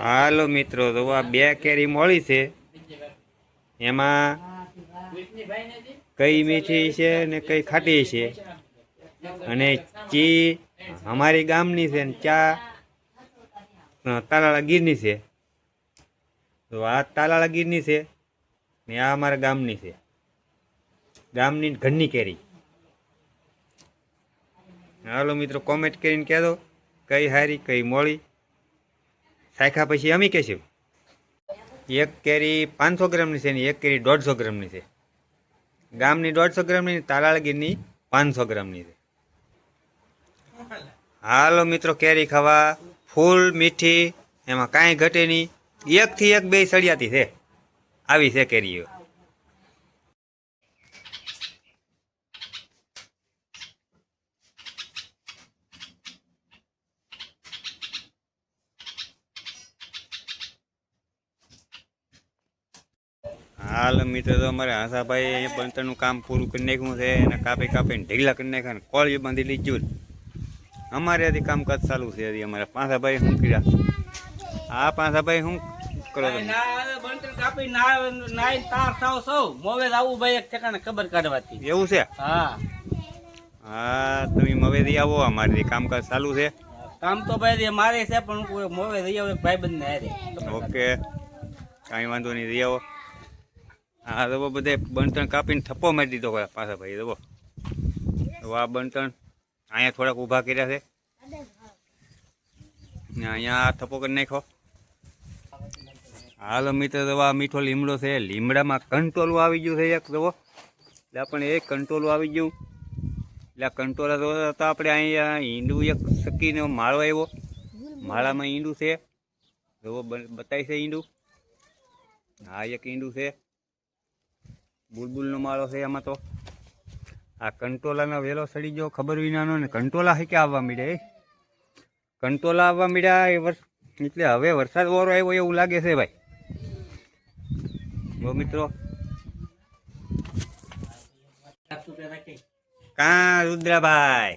હાલો મિત્રો, તો આ બે કેરી મળી છે. એમાં કઈ મીઠી છે ને કઈ ખાટી છે. અને ચી અમારી ગામની છે ને ચા તાલાળા ગીરની છે. તો આ તાલાળા ગીરની છે ને આ અમારા ગામની છે. ગામની ઘરની કેરી. હાલો મિત્રો, કોમેન્ટ કરીને કહેજો કઈ હારી કઈ મોળી. સાયખા પછી અમે કહેશું. એક કેરી 500 ગ્રામની છે ને એક કેરી 150 ગ્રામની છે. ગામની 150 ગ્રામની, તાલાળગીરની 500 ગ્રામની છે. હાલો મિત્રો, કેરી ખાવા ફૂલ મીઠી, એમાં કાંઈ ઘટે નહીં. એકથી એક બે સળિયાતી છે. આવી છે કેરીઓ. હાલ મિત્રો, તો અમારે હાસાભાઈ અહીંયા બનતરનું કામ પૂરું કરી નાખ્યું છે. અને કાપીને ઢીગલા કરી નાખ્યા ને કોળીઓ બાંધી લીધું. અમારે હજી કામકાજ ચાલુ છે. હજી અમારા પાંસાભાઈ શું કર્યા? હા પાંસાભાઈ, શું કરો તમે? ખબર કાઢવાથી એવું છે? હા હા, તમે મવેદી આવો, અમારે કામકાજ ચાલુ છે. કામ તો ભાઈ મારે છે, પણ મોવે રહી આવો ભાઈ બંધ ને. ઓકે, કાંઈ વાંધો નહીં, રહી આવો. હા તો બધે બનતણ કાપીને થપ્પો મારી દીધો પાછા ભાઈ. તો આ બનતણ અહીંયા થોડાક ઊભા કર્યા છે ને અહીંયા થપ્પો કરી નાખો. હાલો મિત્ર, તો આ મીઠો લીમડો છે. લીમડામાં કંટોલું આવી ગયું છે એક. તો એટલે આપણે એક કંટોલું આવી ગયું. એટલે આ કંટોલા તો આપણે અહીંયા ઈંડું એક સકીને માળો આવ્યો. માળામાં ઈંડું છે. જો બતાય છે ઈંડું. હા, એક ઈંડું છે. બુલબુલનો માળો છે એમાં. તો આ કંટોલાનો વેલો સડી ગયો ખબર વિનાનો ને. કંટોલા હે કે આવવા મીડ્યા. કંટોલા આવવા મીડ્યા એટલે હવે વરસાદ વારો આવ્યો એવું લાગે છે ભાઈ. બહુ મિત્રો, કા રુદ્રાભાઈ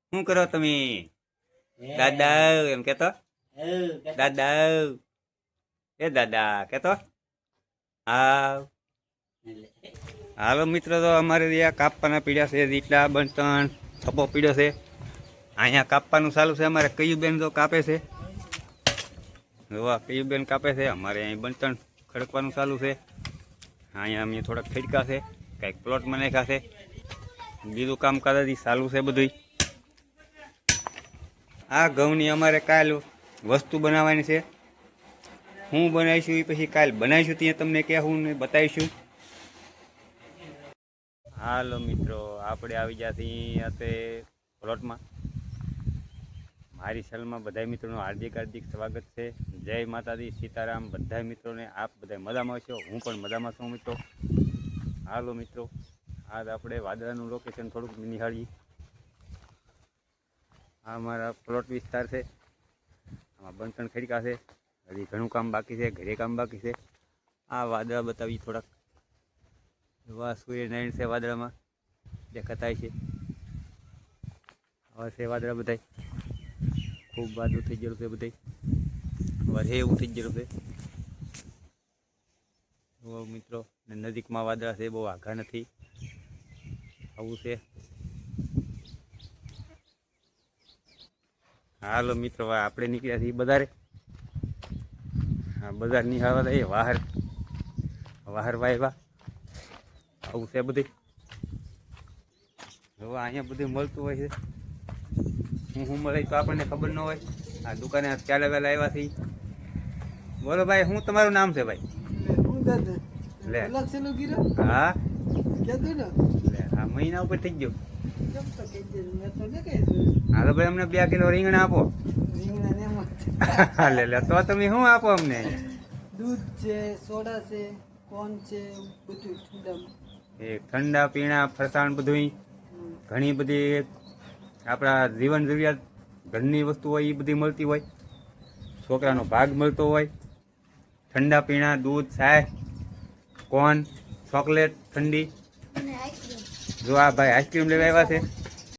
શું કરો તમે? દાદા એમ કેતો. દાદા એ દાદા કેતો. હા હાલો મિત્રો, તો અમારે ત્યાં કાપવાના પીડ્યા છે. એટલા બનતણ થપ્પો પીડ્યો છે. અહીંયા કાપવાનું ચાલુ છે. અમારે કયુબેન તો કાપે છે. જોવા કયુબેન કાપે છે. અમારે અહીં બનતણ ખડકવાનું ચાલુ છે. અહીંયા અમે થોડાક ખડકા છે, કંઈક પ્લોટમાં નાખ્યા છે. બીજું કામકાજ હજી ચાલુ છે બધું. આ ઘઉંની અમારે કાલ વસ્તુ બનાવવાની છે. હું બનાવીશું એ પછી કાલ બનાવીશું, ત્યાં તમને કહેવું ને બતાવીશું. હાલો મિત્રો, આપણે આવી ગયા છીએ પ્લોટમાં. મારી ચેનલમાં બધા મિત્રોનું હાર્દિક સ્વાગત છે. જય માતાજી, સીતારામ બધા મિત્રોને. આપ બધા મજામાં છો? હું પણ મજામાં છું મિત્રો. હાલો મિત્રો, આજ આપણે વાદળાનું લોકેશન થોડુંક નિહાળીએ. આ મારા પ્લોટ વિસ્તાર છે. આમાં બનતણ ખડકા છે. હજી ઘણું કામ બાકી છે, ઘરે કામ બાકી છે. આ વાદળા બતાવી થોડાક. વાહ, સૂર્યનારાયણ છે વાદળામાં દેખાતા છે. હવે છે વાદળા બધા. ખૂબ વાદળું થઈ ગયેલું છે બધે. હવે એવું થઈ ગયેલું છે મિત્રો. નજીકમાં વાદળા છે, બહુ આઘા નથી. આવું છે. હાલો મિત્રો, આપણે નીકળ્યા છીએ બજારે. હા, બજાર નિહાળવા એ વાહર વાયવા. આવું છે બધું. હવે અહીંયા બધું મળતું હોય છે. હું મળે તો આપણને ખબર ન હોય. આ દુકાને ચાલે વહેલા આવ્યા છીએ. બોલો ભાઈ, શું તમારું નામ છે ભાઈ? લે હા, આ મહિના ઉપર થઈ ગયો. હાલો ભાઈ, અમને 2 કિલો રીંગણા આપો. લે તો તમે શું આપો અમને? દૂધ છે, સોડા છે, કોન છે, બધું ઠંડા. ઠંડા પીણા ફરસાણ બધું ઘણી બધી આપણા જીવન જરૂરિયાત ઘરની વસ્તુ હોય એ બધી મળતી હોય. છોકરાનો ભાગ મળતો હોય. ઠંડા પીણા, દૂધ, ચાય, કોન, ચોકલેટ ઠંડી. જો આ ભાઈ આઈસ્ક્રીમ લેવા આવ્યા છે.